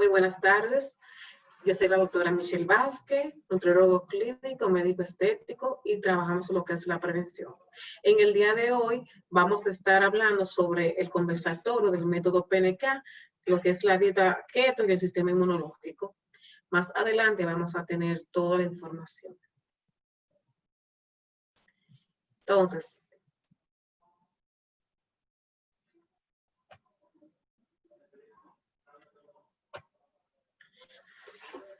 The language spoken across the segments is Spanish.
Muy buenas tardes. Yo soy la doctora Michelle Vázquez, nutriólogo clínico, médico estético y trabajamos en lo que es la prevención. En el día de hoy vamos a estar hablando sobre el conversatorio del método PNK, lo que es la dieta keto y el sistema inmunológico. Más adelante vamos a tener toda la información. Entonces,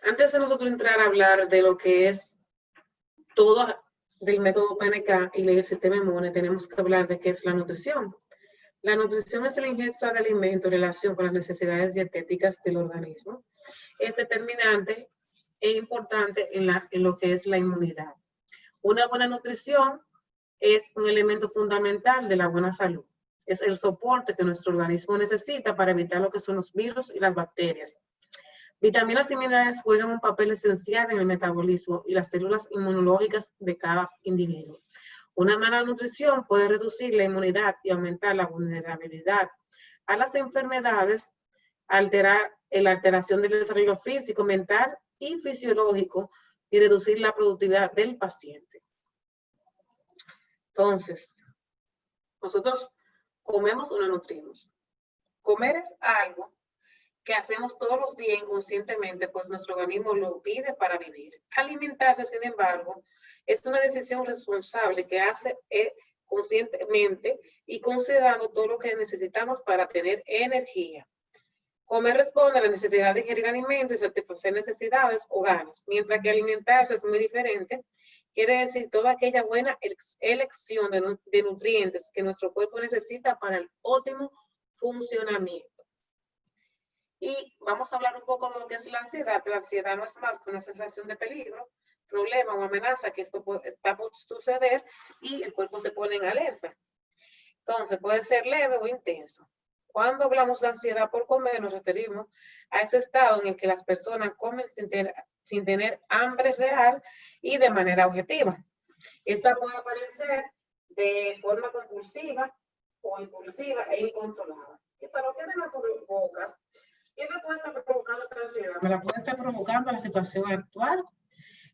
antes de nosotros entrar a hablar de lo que es todo del método PNK y el sistema inmune, tenemos que hablar de qué es la nutrición. La nutrición es la ingesta de alimentos en relación con las necesidades dietéticas del organismo. Es determinante e importante en lo que es la inmunidad. Una buena nutrición es un elemento fundamental de la buena salud. Es el soporte que nuestro organismo necesita para evitar lo que son los virus y las bacterias. Vitaminas y minerales juegan un papel esencial en el metabolismo y las células inmunológicas de cada individuo. Una mala nutrición puede reducir la inmunidad y aumentar la vulnerabilidad a las enfermedades, alterar la alteración del desarrollo físico, mental y fisiológico y reducir la productividad del paciente. Entonces, nosotros comemos o nos nutrimos. Comer es algo que hacemos todos los días inconscientemente, pues nuestro organismo lo pide para vivir. Alimentarse, sin embargo, es una decisión responsable que hace conscientemente y considerando todo lo que necesitamos para tener energía. Comer responde a la necesidad de ingerir alimentos y satisfacer necesidades o ganas, mientras que alimentarse es muy diferente. Quiere decir toda aquella buena elección de nutrientes que nuestro cuerpo necesita para el óptimo funcionamiento. Y vamos a hablar un poco de lo que es la ansiedad. La ansiedad no es más que una sensación de peligro, problema o amenaza que esto está por suceder y el cuerpo se pone en alerta. Entonces puede ser leve o intenso. Cuando hablamos de ansiedad por comer, nos referimos a ese estado en el que las personas comen sin tener hambre real y de manera objetiva. Esta puede aparecer de forma compulsiva o impulsiva e incontrolada. ¿Y para qué me la provoca? ¿Qué me puede estar provocando esta ansiedad? Me la puede estar provocando la situación actual,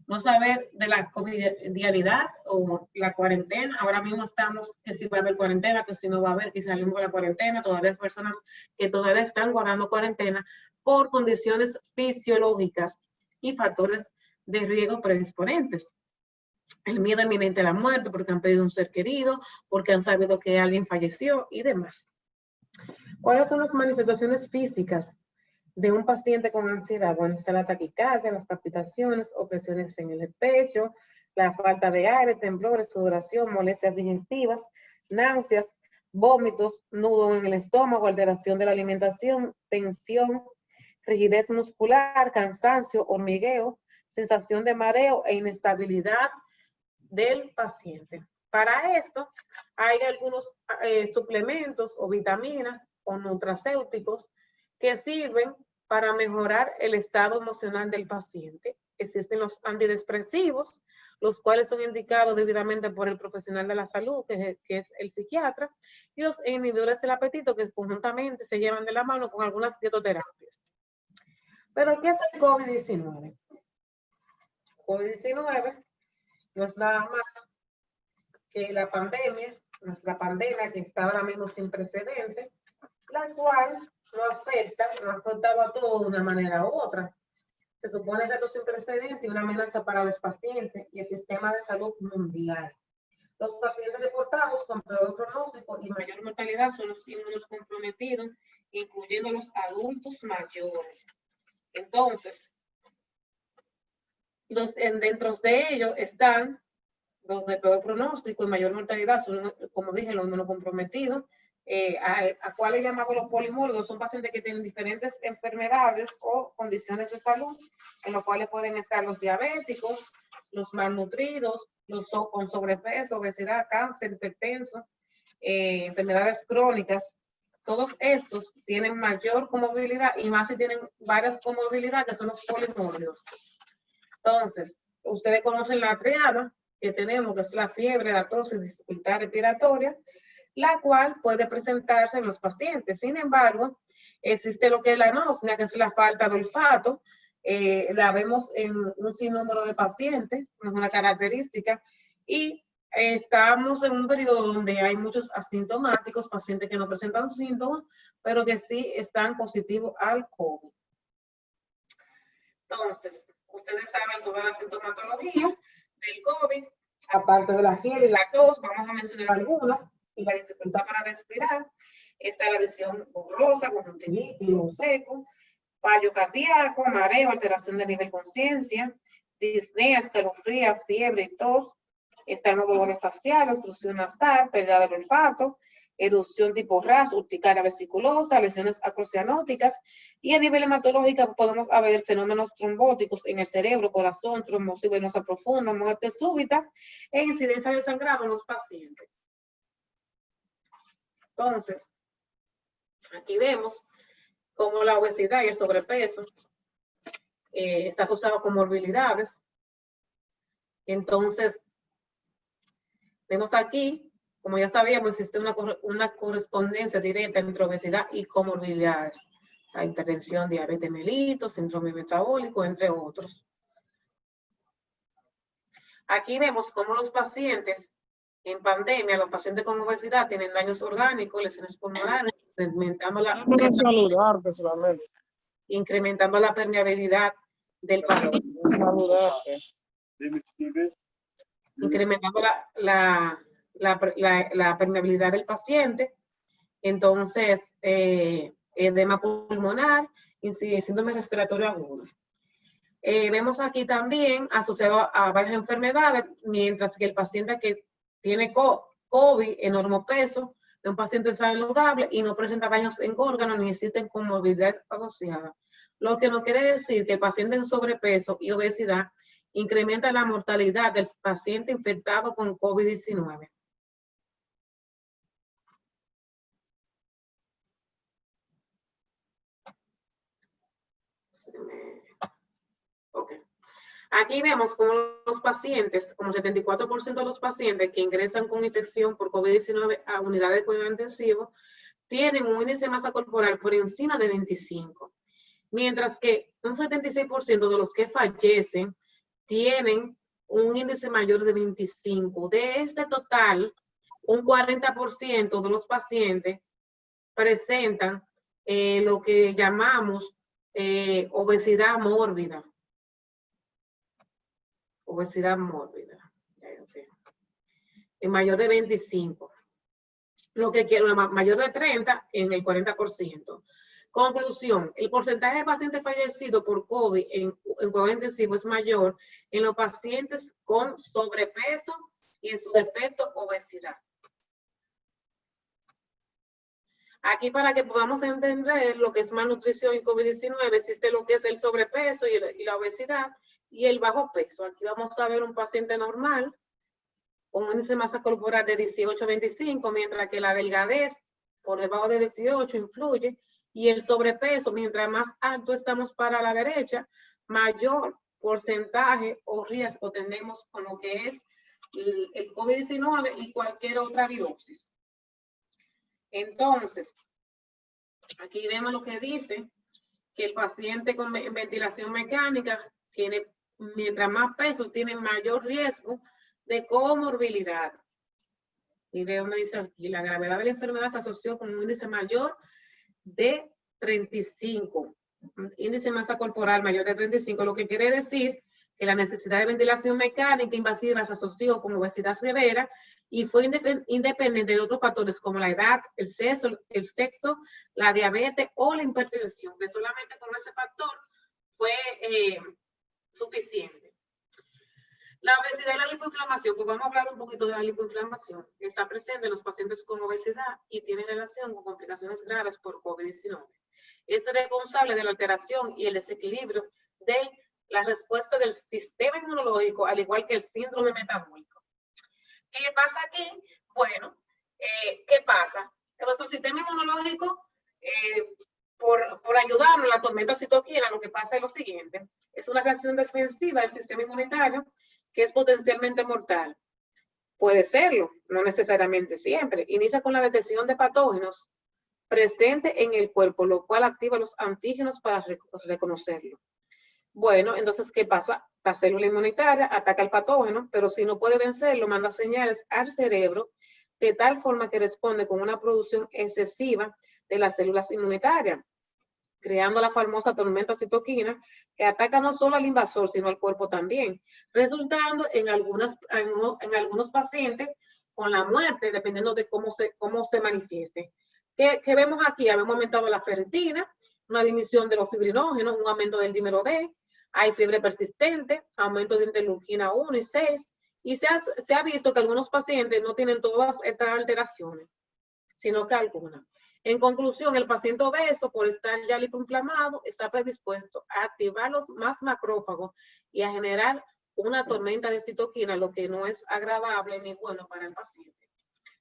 no saber de la covidianidad o la cuarentena. Ahora mismo estamos que si va a haber cuarentena, que si no va a haber, que salimos de la cuarentena. Todavía hay personas que todavía están guardando cuarentena por condiciones fisiológicas y factores de riesgo predisponentes. El miedo inminente a la muerte porque han perdido un ser querido, porque han sabido que alguien falleció y demás. ¿Cuáles son las manifestaciones físicas de un paciente con ansiedad? Bueno, está la taquicardia, las palpitaciones, opresiones en el pecho, la falta de aire, temblores, sudoración, molestias digestivas, náuseas, vómitos, nudo en el estómago, alteración de la alimentación, tensión, rigidez muscular, cansancio, hormigueo, sensación de mareo e inestabilidad del paciente. Para esto hay algunos suplementos o vitaminas o nutracéuticos que sirven para mejorar el estado emocional del paciente. Existen los antidepresivos, los cuales son indicados debidamente por el profesional de la salud, que es el psiquiatra, y los inhibidores del apetito, que conjuntamente se llevan de la mano con algunas dietoterapias. Pero, ¿qué es el COVID-19? COVID-19 no es nada más que la pandemia, nuestra pandemia que está ahora mismo sin precedentes, la cual nos ha afectado a todos de una manera u otra. Se supone que esto es sin precedentes y una amenaza para los pacientes y el sistema de salud mundial. Los pacientes deportados con peor pronóstico y mayor mortalidad son los inmunocomprometidos, incluyendo los adultos mayores. Entonces, dentro de ellos están los de peor pronóstico y mayor mortalidad, son, como dije, los inmunocomprometidos, a cuáles llamamos los polimórficos. Son pacientes que tienen diferentes enfermedades o condiciones de salud, en los cuales pueden estar los diabéticos, los malnutridos, los con sobrepeso, obesidad, cáncer, hipertenso, enfermedades crónicas. Todos estos tienen mayor comorbilidad y más si tienen varias comorbilidades, que son los polimórficos. Entonces, ustedes conocen la triada que tenemos, que es la fiebre, la tos y dificultad respiratoria. la cual puede presentarse en los pacientes. Sin embargo, existe lo que es la anosmia, que es la falta de olfato. La vemos en un sinnúmero de pacientes, es una característica, y estamos en un periodo donde hay muchos asintomáticos, pacientes que no presentan síntomas, pero que sí están positivos al COVID. Entonces, ustedes saben toda la sintomatología del COVID, aparte de la fiebre y la tos, vamos a mencionar algunas, y la dificultad para respirar. Está la visión borrosa, conjuntivitis, seco, fallo cardíaco, mareo, alteración de nivel conciencia, disnea, escalofría, fiebre y tos. Están los dolores faciales, obstrucción nasal, pérdida del olfato, erupción tipo RAS, urticaria vesiculosa, lesiones acrocianóticas, y a nivel hematológico podemos ver fenómenos trombóticos en el cerebro, corazón, trombosis venosa profunda, muerte súbita e incidencia de sangrado en los pacientes. Entonces, aquí vemos cómo la obesidad y el sobrepeso está asociado con morbilidades. Entonces, vemos aquí, como ya sabíamos, existe una correspondencia directa entre obesidad y comorbilidades. O sea, hipertensión, diabetes mellitus, síndrome metabólico, entre otros. Aquí vemos cómo los pacientes en pandemia, los pacientes con obesidad tienen daños orgánicos, lesiones pulmonares, incrementando la permeabilidad del paciente, incrementando la permeabilidad del paciente. Entonces, edema pulmonar, síndrome respiratorio agudo. Vemos aquí también asociado a varias enfermedades, mientras que el paciente que tiene COVID, enorme peso, es un paciente saludable y no presenta daños en órganos ni existen comorbilidades asociadas. Lo que no quiere decir que el paciente en sobrepeso y obesidad incrementa la mortalidad del paciente infectado con COVID-19. Okay. Aquí vemos cómo los pacientes, como el 74% de los pacientes que ingresan con infección por COVID-19 a unidades de cuidado intensivo, tienen un índice de masa corporal por encima de 25. Mientras que un 76% de los que fallecen tienen un índice mayor de 25. De este total, un 40% de los pacientes presentan lo que llamamos obesidad mórbida. Obesidad mórbida. En mayor de 25. Lo que quiero, mayor de 30 en el 40%. Conclusión, el porcentaje de pacientes fallecidos por COVID en cuidado intensivo es mayor en los pacientes con sobrepeso y en su defecto obesidad. Aquí, para que podamos entender lo que es malnutrición y COVID-19, existe lo que es el sobrepeso y la obesidad y el bajo peso. Aquí vamos a ver un paciente normal con un índice de masa corporal de 18 a 25, mientras que la delgadez por debajo de 18 influye, y el sobrepeso, mientras más alto estamos para la derecha, mayor porcentaje o riesgo tenemos con lo que es el COVID-19 y cualquier otra virosis. Entonces, aquí vemos lo que dice, que el paciente con ventilación mecánica tiene, mientras más peso, tiene mayor riesgo de comorbilidad. Mire donde dice aquí, la gravedad de la enfermedad se asoció con un índice mayor de 35, índice de masa corporal mayor de 35, lo que quiere decir que la necesidad de ventilación mecánica invasiva se asoció con obesidad severa y fue independiente de otros factores como la edad, el sexo, la diabetes o la hipertensión, que solamente con ese factor fue suficiente. La obesidad y la lipoinflamación, pues vamos a hablar un poquito de la lipoinflamación. Está presente en los pacientes con obesidad y tiene relación con complicaciones graves por COVID-19. Es responsable de la alteración y el desequilibrio de la respuesta del sistema inmunológico, al igual que el síndrome metabólico. ¿Qué pasa aquí? Bueno, ¿qué pasa? Que nuestro sistema inmunológico, por ayudarnos en la tormenta citoquina, lo que pasa es lo siguiente. Es una reacción defensiva del sistema inmunitario que es potencialmente mortal. Puede serlo, no necesariamente siempre. Inicia con la detección de patógenos presentes en el cuerpo, lo cual activa los antígenos para reconocerlo. Bueno, entonces, ¿qué pasa? La célula inmunitaria ataca el patógeno, pero si no puede vencerlo, manda señales al cerebro de tal forma que responde con una producción excesiva de las células inmunitarias, creando la famosa tormenta citoquina que ataca no solo al invasor, sino al cuerpo también, resultando en algunos pacientes con la muerte, dependiendo de cómo se manifieste. ¿Qué vemos aquí? Habíamos aumentado la ferritina, una disminución de los fibrinógenos, un aumento del dímero D, hay fiebre persistente, aumento de interleuquina 1 y 6, y se ha visto que algunos pacientes no tienen todas estas alteraciones, sino que algunas. En conclusión, el paciente obeso, por estar ya lipoinflamado, está predispuesto a activar los más macrófagos y a generar una tormenta de citoquina, lo que no es agradable ni bueno para el paciente.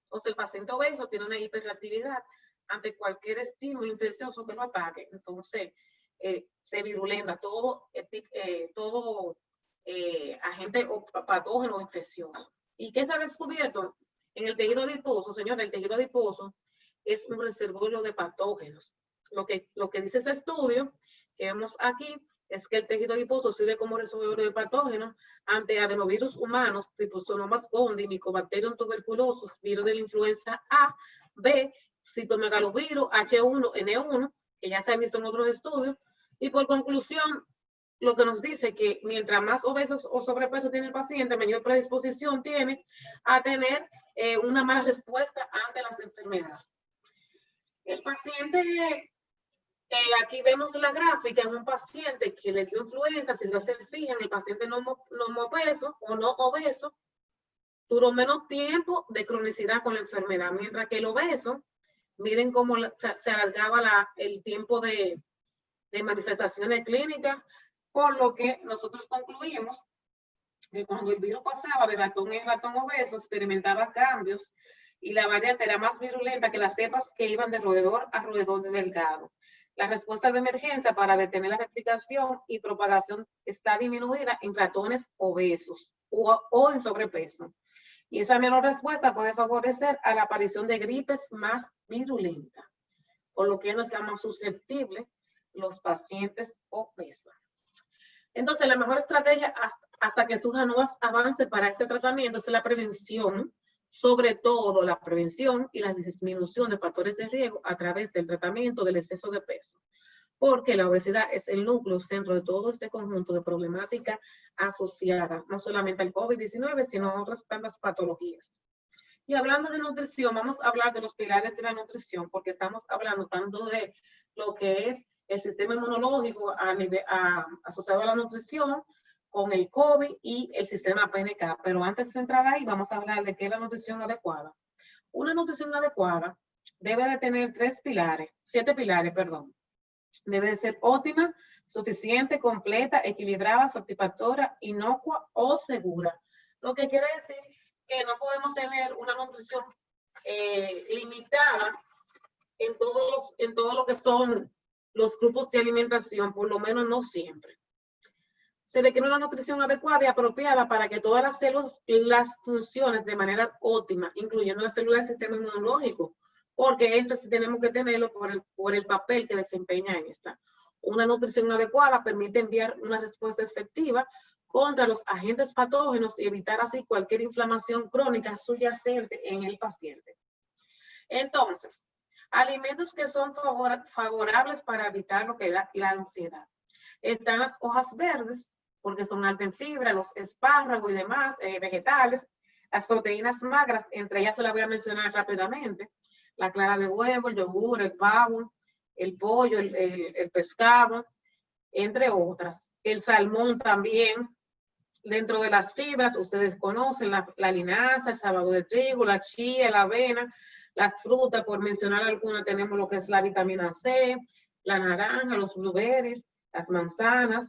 Entonces, el paciente obeso tiene una hiperreactividad ante cualquier estímulo infeccioso que lo ataque. Entonces, se virulenta todo agente o patógeno infeccioso. ¿Y qué se ha descubierto? En el tejido adiposo, señores, el tejido adiposo es un reservorio de patógenos. Lo que dice ese estudio que vemos aquí es que el tejido adiposo sirve como reservorio de patógenos ante adenovirus humanos, Trypanosomas gondii, Mycobacterium tuberculosis, virus de la influenza A, B, citomegalovirus, H1N1, que ya se ha visto en otros estudios. Y por conclusión, lo que nos dice que mientras más obesos o sobrepeso tiene el paciente, mayor predisposición tiene a tener una mala respuesta ante las enfermedades. El paciente, aquí vemos la gráfica en un paciente que le dio influenza, si se fijan, el paciente no obeso o no obeso duró menos tiempo de cronicidad con la enfermedad, mientras que el obeso, miren cómo se alargaba el tiempo de manifestaciones clínicas, por lo que nosotros concluimos que cuando el virus pasaba de ratón en ratón obeso, experimentaba cambios y la variante era más virulenta que las cepas que iban de roedor a roedor delgado. La respuesta de emergencia para detener la replicación y propagación está disminuida en ratones obesos o en sobrepeso. Y esa menor respuesta puede favorecer a la aparición de gripes más virulentas, por lo que no están más susceptibles los pacientes obesos. Entonces, la mejor estrategia hasta que surjan nuevos avances para este tratamiento es la prevención, sobre todo la prevención y la disminución de factores de riesgo a través del tratamiento del exceso de peso, porque la obesidad es el núcleo centro de todo este conjunto de problemáticas asociadas no solamente al COVID-19, sino a otras tantas patologías. Y hablando de nutrición, vamos a hablar de los pilares de la nutrición, porque estamos hablando tanto de lo que es el sistema inmunológico asociado a la nutrición, con el COVID y el sistema PNK. Pero antes de entrar ahí, vamos a hablar de qué es la nutrición adecuada. Una nutrición adecuada debe de tener 7 pilares, perdón. Debe de ser óptima, suficiente, completa, equilibrada, satisfactoria, inocua o segura. Lo que quiere decir que no podemos tener una nutrición limitada en todo lo que son los grupos de alimentación, por lo menos no siempre. Se requiere una nutrición adecuada y apropiada para que todas las células las funcionen de manera óptima, incluyendo las células del sistema inmunológico, porque este sí tenemos que tenerlo por el papel que desempeña en esta. Una nutrición adecuada permite enviar una respuesta efectiva contra los agentes patógenos y evitar así cualquier inflamación crónica subyacente en el paciente. Entonces, alimentos que son favorables para evitar lo que es la ansiedad. Están las hojas verdes, porque son altas en fibra, los espárragos y demás vegetales, las proteínas magras, entre ellas se las voy a mencionar rápidamente, la clara de huevo, el yogur, el pavo, el pollo, el pescado, entre otras. El salmón también. Dentro de las fibras, ustedes conocen la linaza, el sábado de trigo, la chía, la avena, las frutas, por mencionar algunas, tenemos lo que es la vitamina C, la naranja, los blueberries, las manzanas,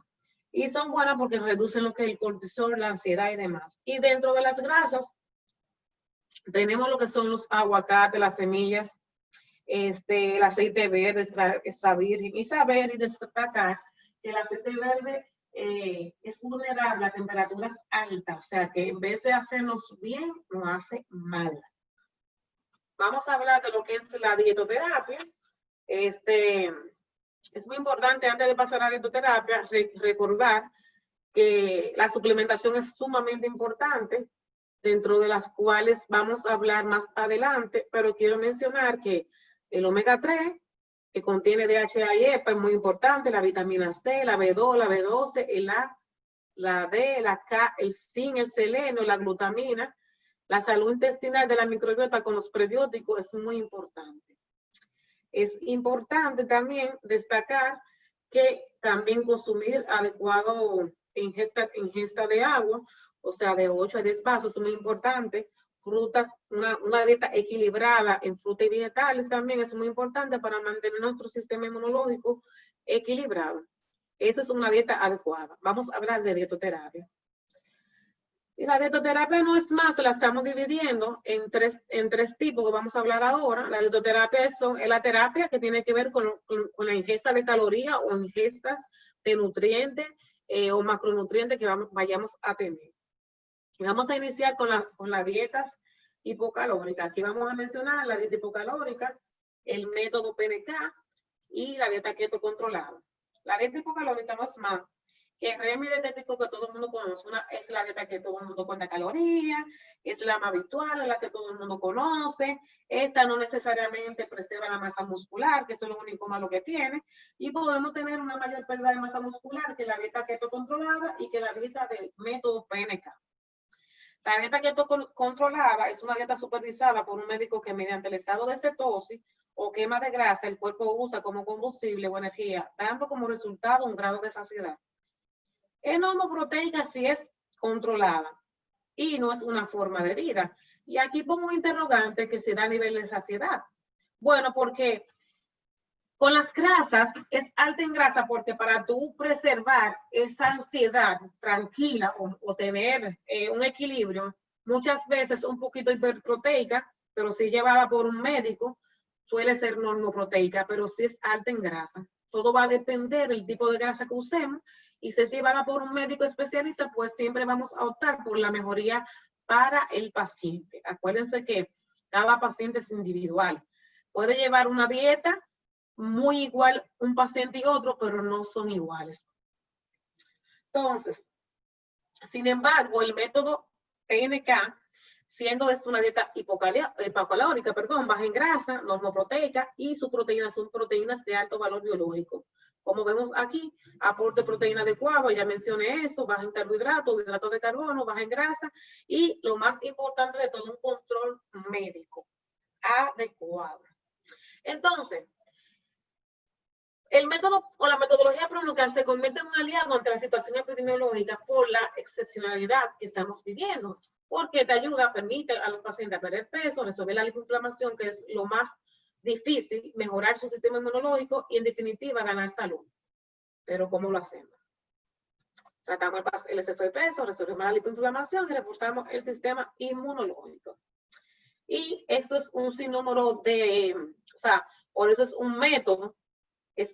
y son buenas porque reducen lo que es el cortisol, la ansiedad y demás. Y dentro de las grasas, tenemos lo que son los aguacates, las semillas, el aceite verde extra virgen, y saber y destacar que el aceite verde es vulnerable a temperaturas altas, o sea que en vez de hacernos bien, nos hace mal. Vamos a hablar de lo que es la dietoterapia. Es muy importante, antes de pasar a la dietoterapia, recordar que la suplementación es sumamente importante, dentro de las cuales vamos a hablar más adelante, pero quiero mencionar que el omega 3, que contiene DHA y EPA, es muy importante, la vitamina C, la B2, la B12, el A, la D, la K, el zinc, el seleno, la glutamina, la salud intestinal de la microbiota con los prebióticos es muy importante. Es importante también destacar que también consumir adecuado ingesta de agua, o sea, de 8 a 10 vasos, es muy importante. Frutas, una dieta equilibrada en frutas y vegetales también es muy importante para mantener nuestro sistema inmunológico equilibrado. Esa es una dieta adecuada. Vamos a hablar de dietoterapia. Y la dietoterapia no es más, la estamos dividiendo en tres tipos que vamos a hablar ahora. La dietoterapia es la terapia que tiene que ver con la ingesta de calorías o ingestas de nutrientes o macronutrientes que vayamos a tener. Y vamos a iniciar con las dietas hipocalóricas. Aquí vamos a mencionar la dieta hipocalórica, el método PNK y la dieta keto controlada. La dieta hipocalórica no es más que el régimen dietético que todo el mundo conoce. Es la dieta que todo el mundo cuenta calorías, es la más habitual, es la que todo el mundo conoce. Esta no necesariamente preserva la masa muscular, que eso es lo único malo que tiene, y podemos tener una mayor pérdida de masa muscular que la dieta keto controlada y que la dieta del método PNK. La dieta keto controlada es una dieta supervisada por un médico que mediante el estado de cetosis o quema de grasa el cuerpo usa como combustible o energía, dando como resultado un grado de saciedad. Es normoproteica si es controlada y no es una forma de vida. Y aquí pongo un interrogante que se da a nivel de saciedad. Bueno, porque con las grasas es alta en grasa porque para tú preservar esa ansiedad tranquila o tener un equilibrio, muchas veces un poquito hiperproteica, pero si llevada por un médico, suele ser normoproteica, pero sí es alta en grasa. Todo va a depender del tipo de grasa que usemos y si es llevada por un médico especialista, pues siempre vamos a optar por la mejoría para el paciente. Acuérdense que cada paciente es individual. Puede llevar una dieta muy igual un paciente y otro, pero no son iguales. Entonces, sin embargo, el método PNK, siendo es una dieta hipocalórica, baja en grasa, normoproteica y sus proteínas son proteínas de alto valor biológico. Como vemos aquí, aporte de proteína adecuado, ya mencioné eso, baja en carbohidratos, hidratos de carbono, baja en grasa y lo más importante de todo, un control médico adecuado. Entonces, el método o la metodología PRONUCAR se convierte en un aliado ante la situación epidemiológica por la excepcionalidad que estamos viviendo, porque te ayuda, permite a los pacientes perder peso, resolver la inflamación, que es lo más difícil, mejorar su sistema inmunológico y, en definitiva, ganar salud. Pero, ¿cómo lo hacemos? Tratamos el exceso de peso, resolvemos la lipoinflamación y reforzamos el sistema inmunológico. Y esto es un sinnúmero de, o sea, por eso es un método.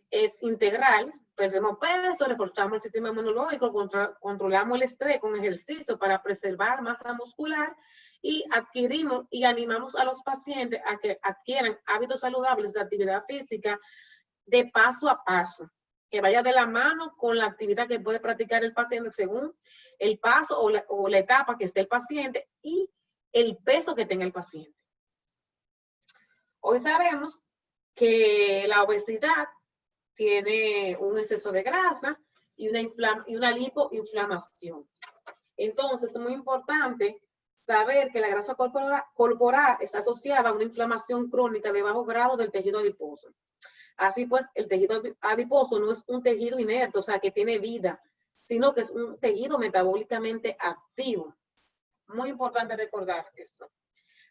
Es integral, perdemos peso, reforzamos el sistema inmunológico, controlamos el estrés con ejercicio para preservar masa muscular y adquirimos y animamos a los pacientes a que adquieran hábitos saludables de actividad física de paso a paso, que vaya de la mano con la actividad que puede practicar el paciente según el paso o la etapa que esté el paciente y el peso que tenga el paciente. Hoy sabemos que la obesidad tiene un exceso de grasa y una lipoinflamación. Entonces, es muy importante saber que la grasa corporal está asociada a una inflamación crónica de bajo grado del tejido adiposo. Así pues, el tejido adiposo no es un tejido inerte, o sea, que tiene vida, sino que es un tejido metabólicamente activo. Muy importante recordar esto.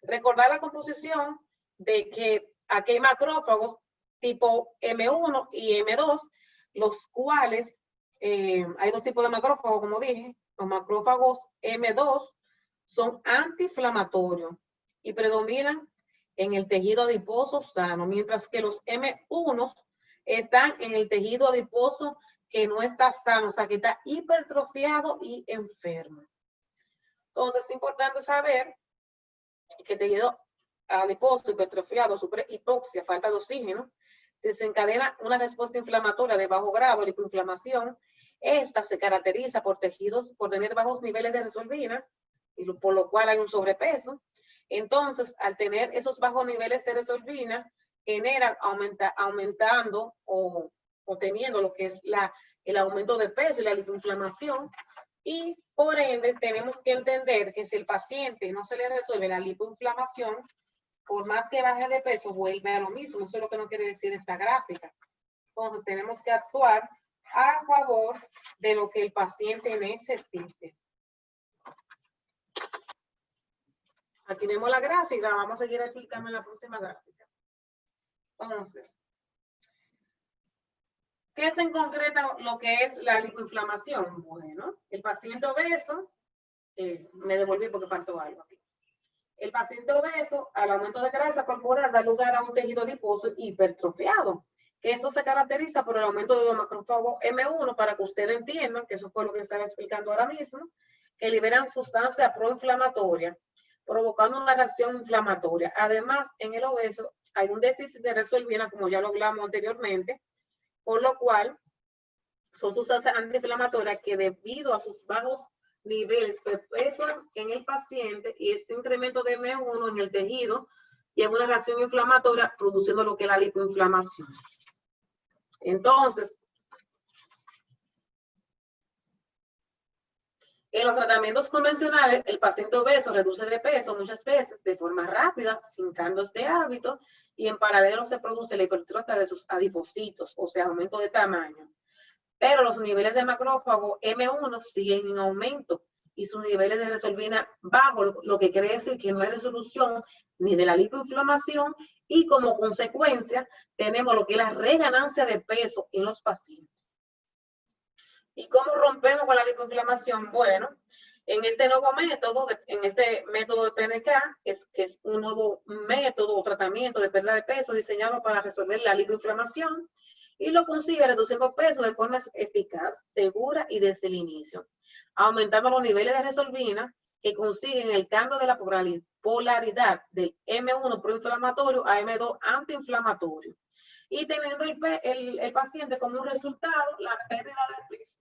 Recordar la composición de que aquí hay macrófagos tipo M1 y M2, los cuales hay dos tipos de macrófagos, como dije. Los macrófagos M2 son antiinflamatorios y predominan en el tejido adiposo sano, mientras que los M1 están en el tejido adiposo que no está sano, o sea, que está hipertrofiado y enfermo. Entonces, es importante saber que tejido adiposo, hipertrofiado, hipoxia, falta de oxígeno, desencadena una respuesta inflamatoria de bajo grado, lipoinflamación. Esta se caracteriza por tener bajos niveles de resolvina, y por lo cual hay un sobrepeso. Entonces, al tener esos bajos niveles de resolvina, generan aumentando o teniendo lo que es el aumento de peso y la lipoinflamación. Y por ende, tenemos que entender que si el paciente no se le resuelve la lipoinflamación, por más que baje de peso, vuelve a lo mismo. Eso es lo que no quiere decir esta gráfica. Entonces, tenemos que actuar a favor de lo que el paciente necesite. Aquí vemos la gráfica. Vamos a seguir explicando en la próxima gráfica. Entonces, ¿qué es en concreto lo que es la lipoinflamación? Bueno, el paciente obeso, me devolví porque faltó algo aquí. El paciente obeso, al aumento de grasa corporal, da lugar a un tejido adiposo hipertrofiado. Esto se caracteriza por el aumento de los macrófagos M1, para que ustedes entiendan, que eso fue lo que estaba explicando ahora mismo, que liberan sustancias proinflamatorias, provocando una reacción inflamatoria. Además, en el obeso hay un déficit de resolvina, como ya lo hablamos anteriormente, por lo cual son sustancias antiinflamatorias que, debido a sus bajos niveles, perpetúan en el paciente, y este incremento de M1 en el tejido lleva una reacción inflamatoria, produciendo lo que es la lipoinflamación. Entonces, en los tratamientos convencionales, el paciente obeso reduce de peso muchas veces de forma rápida, sin cambios de hábito, y en paralelo se produce la hipertrofia de sus adipocitos, o sea, aumento de tamaño. Pero los niveles de macrófago M1 siguen en aumento y sus niveles de resolvina bajos, lo que quiere decir que no hay resolución ni de la lipoinflamación, y como consecuencia tenemos lo que es la reganancia de peso en los pacientes. ¿Y cómo rompemos con la lipoinflamación? Bueno, en este nuevo método, en este método de PNK, que es un nuevo método o tratamiento de pérdida de peso diseñado para resolver la lipoinflamación, y lo consigue reduciendo peso de forma eficaz, segura y desde el inicio, aumentando los niveles de resolvina, que consiguen el cambio de la polaridad del M1 proinflamatorio a M2 antiinflamatorio, y teniendo el paciente como un resultado la pérdida de peso.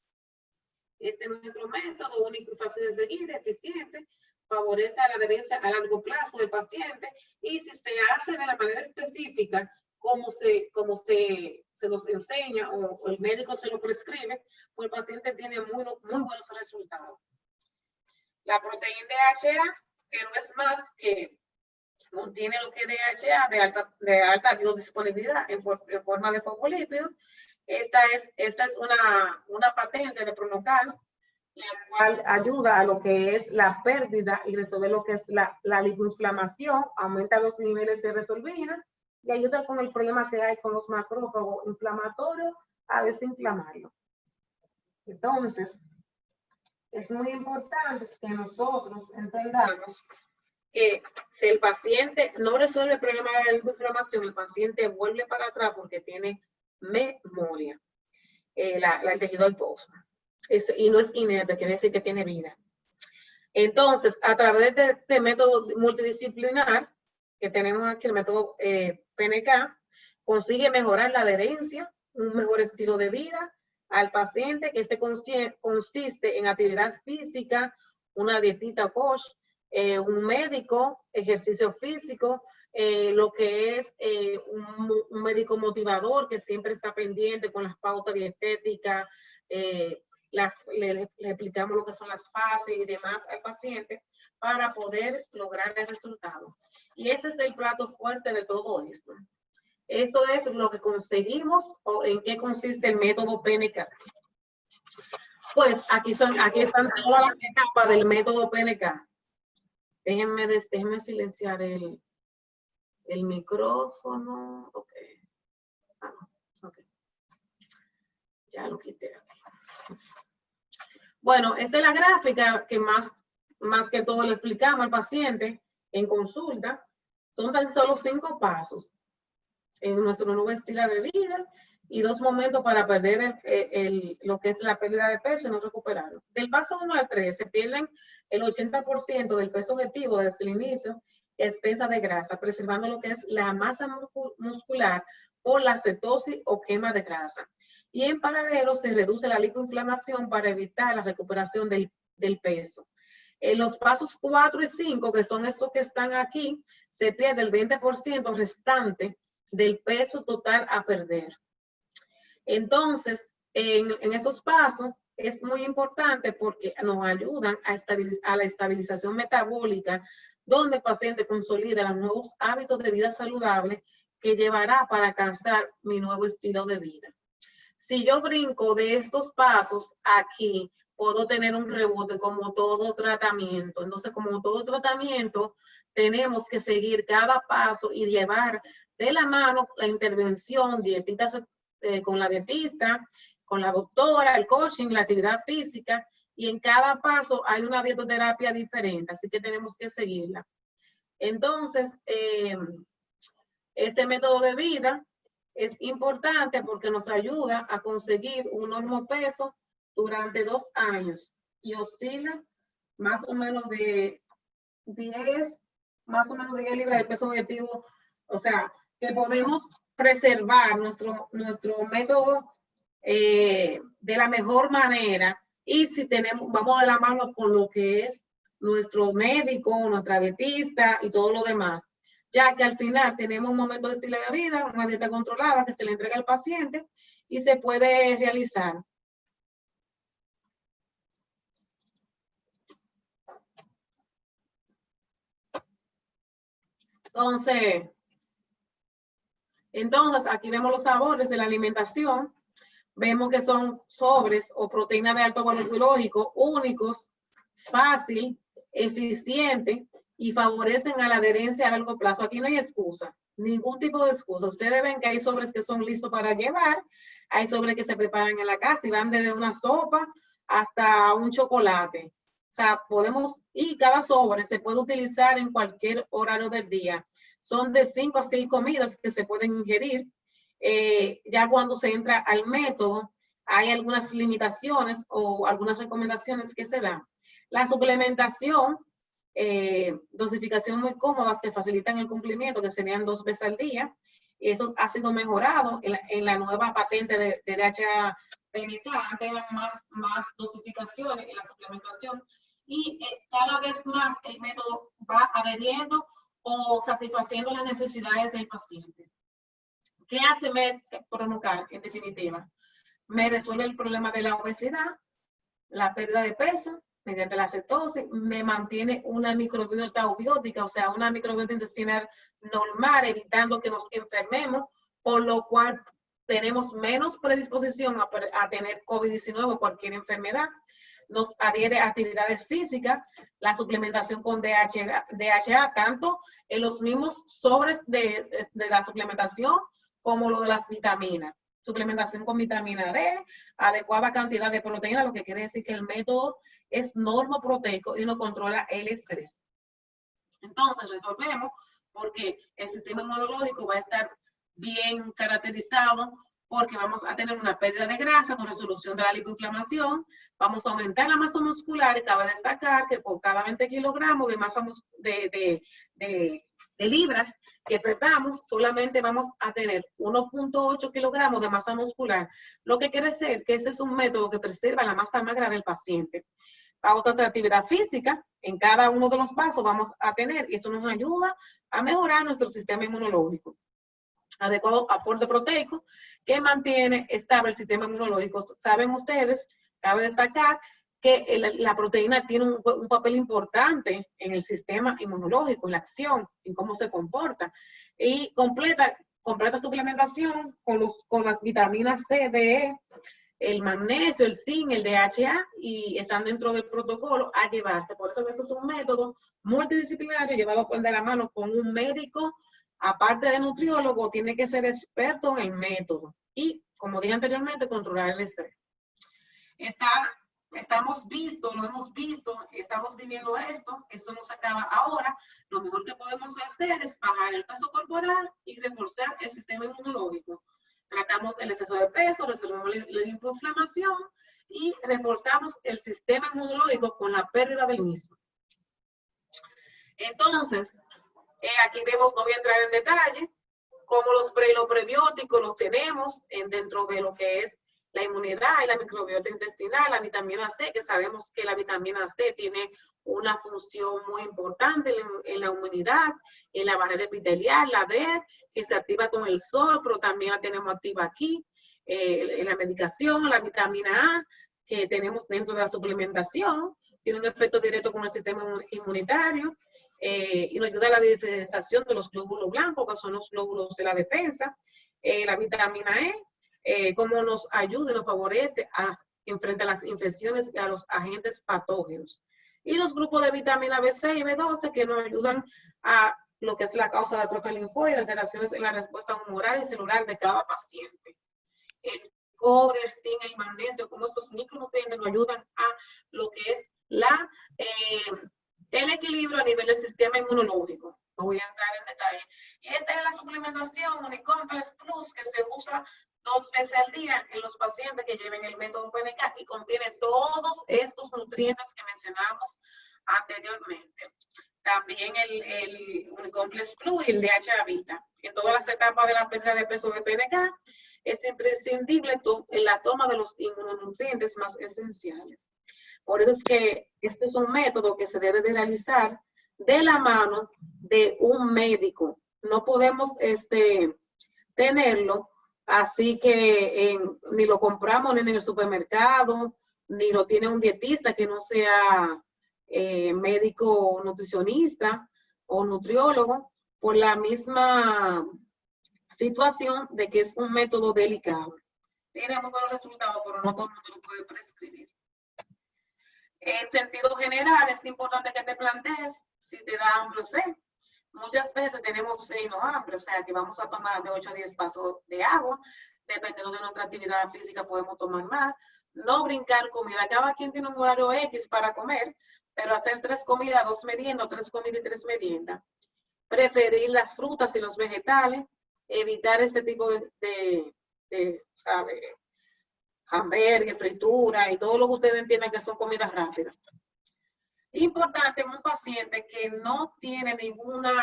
Este es nuestro método único y fácil de seguir, eficiente, favorece la adherencia a largo plazo del paciente, y si se hace de la manera específica como se nos enseña o el médico se lo prescribe, pues el paciente tiene muy buenos resultados. La proteína DHA, que no es más que contiene lo que es DHA de alta biodisponibilidad en forma de fosfolípidos. Esta es una patente de Pronocal, la cual ayuda a lo que es la pérdida y resolver lo que es la lipoinflamación, aumenta los niveles de resolvina y ayuda con el problema que hay con los macrófagos inflamatorios a desinflamarlo. Entonces, es muy importante que nosotros entendamos que si el paciente no resuelve el problema de la lipoinflamación, el paciente vuelve para atrás porque tiene memoria, el tejido adiposo. Y no es inerte, quiere decir que tiene vida. Entonces, a través de este método multidisciplinar que tenemos aquí, el método PNK, consigue mejorar la adherencia, un mejor estilo de vida al paciente, que consiste en actividad física, una dietita coach, un médico, ejercicio físico, lo que es un médico motivador que siempre está pendiente con las pautas dietéticas, le explicamos lo que son las fases y demás al paciente para poder lograr el resultado. Y ese es el plato fuerte de todo esto. Esto es lo que conseguimos o en qué consiste el método PNK. Pues aquí están todas las etapas del método PNK. Déjenme silenciar el micrófono. Ok. Okay. Ya lo quité aquí. Bueno, esta es la gráfica que más que todo le explicamos al paciente en consulta. Son tan solo 5 pasos en nuestro nuevo estilo de vida, y 2 momentos para perder lo que es la pérdida de peso y no recuperarlo. Del paso 1 al 3 se pierden el 80% del peso objetivo desde el inicio, expensas de grasa, preservando lo que es la masa muscular por la cetosis o quema de grasa. Y en paralelo se reduce la lipoinflamación para evitar la recuperación del peso. En los pasos 4 y 5, que son estos que están aquí, se pierde el 20% restante del peso total a perder. Entonces, en esos pasos es muy importante porque nos ayudan a la estabilización metabólica, donde el paciente consolida los nuevos hábitos de vida saludable que llevará para alcanzar mi nuevo estilo de vida. Si yo brinco de estos pasos aquí, puedo tener un rebote como todo tratamiento. Entonces, como todo tratamiento, tenemos que seguir cada paso y llevar de la mano la intervención con la dietista, con la doctora, el coaching, la actividad física, y en cada paso hay una dietoterapia diferente, así que tenemos que seguirla. Entonces, este método de vida es importante porque nos ayuda a conseguir un normo peso durante 2 años y oscila más o menos de 10 libras de peso objetivo. O sea, que podemos preservar nuestro método de la mejor manera, y si vamos de la mano con lo que es nuestro médico, nuestra dietista y todo lo demás, ya que al final tenemos un momento de estilo de vida, una dieta controlada que se le entrega al paciente y se puede realizar. Entonces, aquí vemos los sabores de la alimentación. Vemos que son sobres o proteínas de alto valor biológico únicos, fácil, eficiente y favorecen a la adherencia a largo plazo. Aquí no hay excusa, ningún tipo de excusa. Ustedes ven que hay sobres que son listos para llevar, hay sobres que se preparan en la casa y van desde una sopa hasta un chocolate. O sea, y cada sobre se puede utilizar en cualquier horario del día. Son de 5 a 6 comidas que se pueden ingerir. Ya cuando se entra al método, hay algunas limitaciones o algunas recomendaciones que se dan. La suplementación, dosificación muy cómodas que facilitan el cumplimiento, que serían 2 veces al día. Eso ha sido mejorado en la nueva patente de DHA PNK. Antes eran más dosificaciones en la suplementación y cada vez más el método va adheriendo o satisfaciendo las necesidades del paciente. ¿Qué hace Pronocal, en definitiva? Me resuelve el problema de la obesidad, la pérdida de peso mediante la cetosis, me mantiene una microbiota eubiótica, o sea, una microbiota intestinal normal, evitando que nos enfermemos, por lo cual tenemos menos predisposición a tener COVID-19 o cualquier enfermedad. Nos adhiere a actividades físicas, la suplementación con DHA, tanto en los mismos sobres de la suplementación como lo de las vitaminas. Suplementación con vitamina D, adecuada cantidad de proteína, lo que quiere decir que el método es normoproteico y no controla el estrés. Entonces resolvemos porque el sistema inmunológico va a estar bien caracterizado, porque vamos a tener una pérdida de grasa con resolución de la lipoinflamación, vamos a aumentar la masa muscular, y cabe destacar que por cada 20 kilogramos de masa de libras que perdamos, solamente vamos a tener 1.8 kilogramos de masa muscular, lo que quiere decir que ese es un método que preserva la masa magra del paciente. Pautas de actividad física, en cada uno de los pasos vamos a tener, y eso nos ayuda a mejorar nuestro sistema inmunológico. Adecuado aporte proteico que mantiene estable el sistema inmunológico. Saben ustedes, cabe destacar que la proteína tiene un papel importante en el sistema inmunológico, en la acción, en cómo se comporta. Y completa suplementación con las vitaminas C, D, E, el magnesio, el zinc, el DHA, y están dentro del protocolo a llevarse. Por eso este es un método multidisciplinario llevado de la mano con un médico. Aparte de nutriólogo, tiene que ser experto en el método y, como dije anteriormente, controlar el estrés. Estamos viviendo esto no se acaba ahora. Lo mejor que podemos hacer es bajar el peso corporal y reforzar el sistema inmunológico. Tratamos el exceso de peso, resolvemos la inflamación y reforzamos el sistema inmunológico con la pérdida del mismo. Entonces, aquí vemos, no voy a entrar en detalle, cómo los prebióticos los tenemos dentro de lo que es la inmunidad y la microbiota intestinal, la vitamina C, que sabemos que la vitamina C tiene una función muy importante en la inmunidad, en la barrera epitelial, la D, que se activa con el sol, pero también la tenemos activa aquí, en la medicación, la vitamina A, que tenemos dentro de la suplementación, tiene un efecto directo con el sistema inmunitario, y nos ayuda a la diferenciación de los glóbulos blancos, que son los glóbulos de la defensa. La vitamina E, cómo nos ayuda y nos favorece frente a las infecciones y a los agentes patógenos. Y los grupos de vitamina B6 y B12 que nos ayudan a lo que es la causa de atrofia linfóide, alteraciones en la respuesta humoral y celular de cada paciente. El cobre, el zinc, el magnesio, como estos micronutrientes nos ayudan a lo que es el equilibrio a nivel del sistema inmunológico. No voy a entrar en detalle. Y esta es la suplementación Unicomplex Plus que se usa 2 veces al día en los pacientes que lleven el método PNK y contiene todos estos nutrientes que mencionamos anteriormente. También el Unicomplex Plus y el DHA Vita. En todas las etapas de la pérdida de peso de PNK es imprescindible la toma de los inmunonutrientes más esenciales. Por eso es que este es un método que se debe de realizar de la mano de un médico. No podemos tenerlo así que ni lo compramos ni en el supermercado, ni lo tiene un dietista que no sea médico nutricionista o nutriólogo, por la misma situación de que es un método delicado. Tiene muy buenos resultados, pero no todo el mundo lo puede prescribir. En sentido general, es importante que te plantees si te da hambre o sed. Muchas veces tenemos sed y no hambre, o sea que vamos a tomar de 8 a 10 vasos de agua. Dependiendo de nuestra actividad física, podemos tomar más. No brincar comida. Cada quien tiene un horario X para comer, pero hacer 3 comidas, 2 meriendas, 3 comidas y 3 meriendas. Preferir las frutas y los vegetales. Evitar este tipo de hamburgues, fritura y todo lo que ustedes entiendan que son comidas rápidas. Importante en un paciente que no tiene ninguna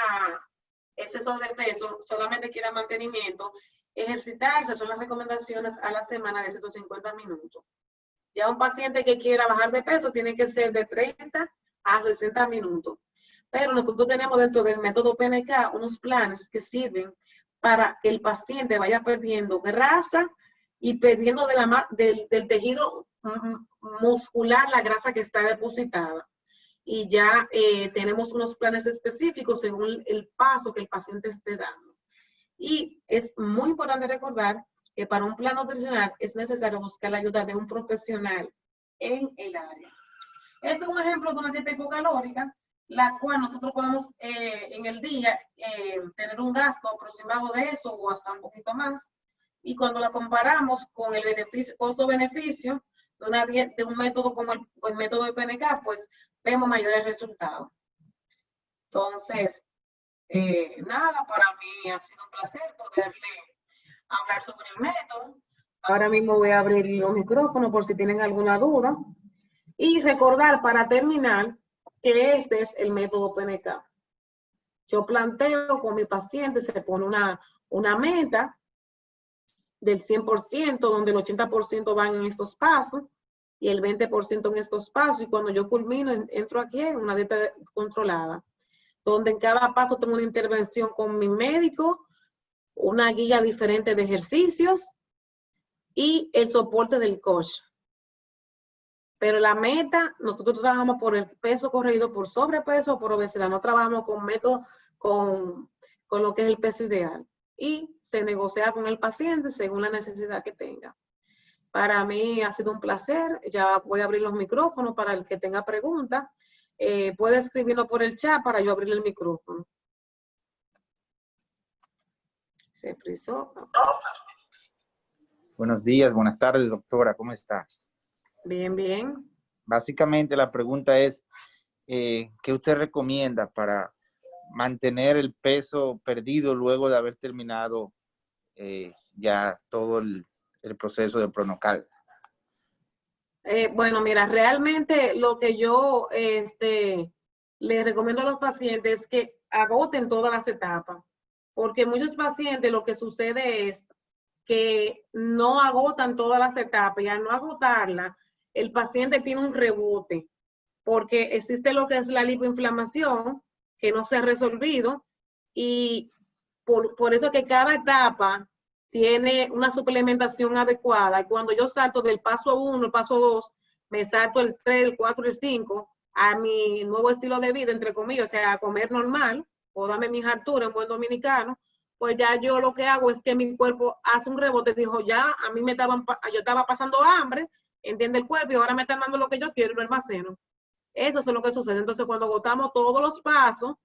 exceso de peso, solamente quiere mantenimiento, ejercitarse son las recomendaciones a la semana de 150 minutos. Ya un paciente que quiera bajar de peso tiene que ser de 30 a 60 minutos. Pero nosotros tenemos dentro del método PNK unos planes que sirven para que el paciente vaya perdiendo grasa y perdiendo del tejido muscular la grasa que está depositada. Y ya tenemos unos planes específicos según el paso que el paciente esté dando. Y es muy importante recordar que para un plan nutricional es necesario buscar la ayuda de un profesional en el área. Este es un ejemplo de una dieta hipocalórica, la cual nosotros podemos en el día tener un gasto aproximado de eso o hasta un poquito más. Y cuando la comparamos con el costo-beneficio de un método como el método de PNK, pues vemos mayores resultados. Entonces, nada, para mí ha sido un placer poderle hablar sobre el método. Ahora mismo voy a abrir los micrófonos por si tienen alguna duda. Y recordar para terminar que este es el método PNK. Yo planteo con mi paciente, se pone una meta del 100%, donde el 80% van en estos pasos y el 20% en estos pasos. Y cuando yo culmino, entro aquí en una dieta controlada, donde en cada paso tengo una intervención con mi médico, una guía diferente de ejercicios y el soporte del coach. Pero la meta, nosotros trabajamos por el peso corregido, por sobrepeso o por obesidad. No trabajamos con método, con lo que es el peso ideal. Y se negocia con el paciente según la necesidad que tenga. Para mí ha sido un placer. Ya voy a abrir los micrófonos para el que tenga preguntas. Puede escribirlo por el chat para yo abrir el micrófono. Se frizó. Buenos días, buenas tardes, doctora. ¿Cómo está? Bien, bien. Básicamente la pregunta es, ¿qué usted recomienda para mantener el peso perdido luego de haber terminado ya todo el proceso de Pronocal? Bueno, mira, realmente lo que yo les recomiendo a los pacientes es que agoten todas las etapas, porque muchos pacientes lo que sucede es que no agotan todas las etapas y al no agotarlas, el paciente tiene un rebote, porque existe lo que es la lipoinflamación que no se ha resolvido y por eso que cada etapa tiene una suplementación adecuada. Y cuando yo salto del paso 1 al paso 2, me salto el 3, el 4, el 5 a mi nuevo estilo de vida, entre comillas, o sea, a comer normal o darme mis harturas en buen dominicano, pues ya yo lo que hago es que mi cuerpo hace un rebote. Dijo, ya a mí yo estaba pasando hambre, entiende el cuerpo, y ahora me están dando lo que yo quiero y lo almaceno. Eso es lo que sucede. Entonces, cuando agotamos todos los pasos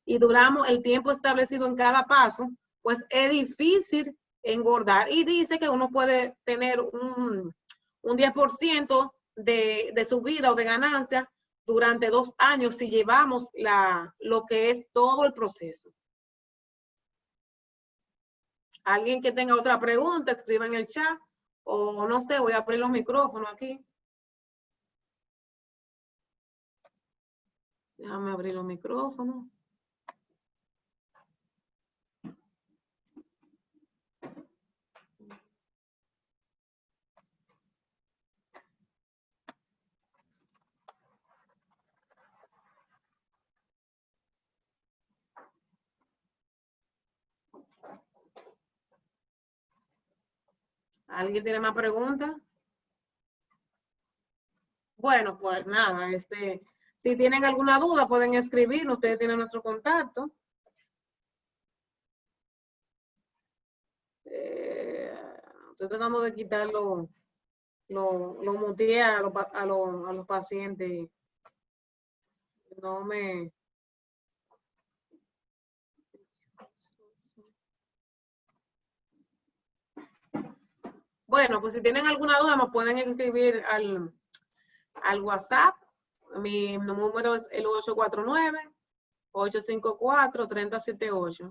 y duramos el tiempo establecido en cada paso, pues es difícil engordar. Y dice que uno puede tener un 10% de subida o de ganancia durante 2 años si llevamos lo que es todo el proceso. Alguien que tenga otra pregunta, escriba en el chat o no sé, voy a abrir los micrófonos aquí. Déjame abrir los micrófonos. ¿Alguien tiene más preguntas? Bueno, pues nada, si tienen alguna duda pueden escribir, ustedes tienen nuestro contacto. Estoy tratando de quitar lo muteé a los pacientes. No me... Bueno, pues si tienen alguna duda me pueden escribir al WhatsApp. Mi número es el 849-854-3078.